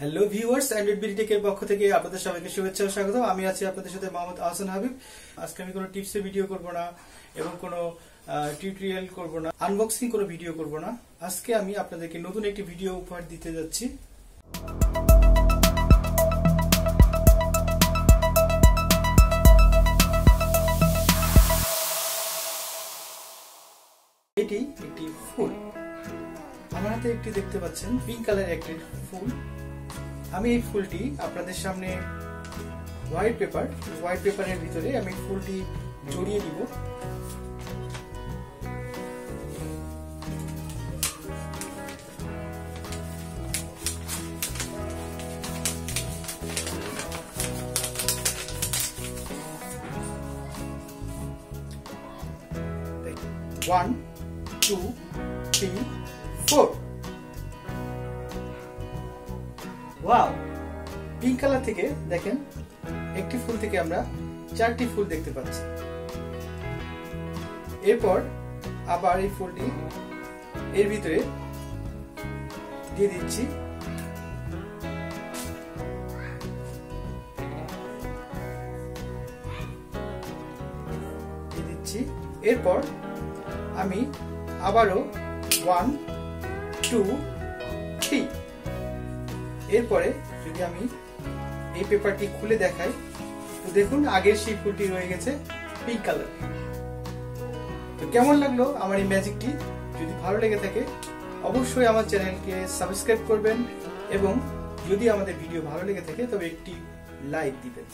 Hello viewers, Android BD টেকের পক্ষ থেকে আপনাদের সবাইকে শুভেচ্ছা ও স্বাগত। আমি আছি আপনাদের সাথে মোহাম্মদ আহসান হাবিব। আজকে আমি কোনো টিপসের ভিডিও করব না এবং কোনো টিউটোরিয়াল করব না, আনবক্সিং কোনো ভিডিও করব না। আজকে আমি আপনাদেরকে নতুন একটি ভিডিও উপহার দিতে যাচ্ছি। এটি একটি ফুল। আমার হাতে একটি দেখতে পাচ্ছেন পিঙ্ক কালার একটি ফুল। আমি এই ফুলটি আপনাদের সামনে হোয়াইট পেপারের ভিতরে আমি ফুলটি জড়িয়ে দিব। One, two, three, four. Wow, pink colour থেকে দেখেন একটি ফুল থেকে আমরা চারটি ফুল দেখতে পাচ্ছি। এরপর আবার এই ফুলটি এর ভিতরে দিয়ে দিচ্ছি। এরপর আমি আবারও 1, 2, 3। এরপরে যদি আমি এই পেপারটি খুলে দেখাই তো দেখুন আগের সেই ফুলটি রয়ে গেছে পিঙ্ক কালার। তো কেমন লাগলো আমার এই ম্যাজিকটি? যদি ভালো লেগে থাকে অবশ্যই আমার চ্যানেলকে সাবস্ক্রাইব করবেন এবং যদি আমাদের ভিডিও ভালো লেগে থাকে তবে একটি লাইক দিবেন।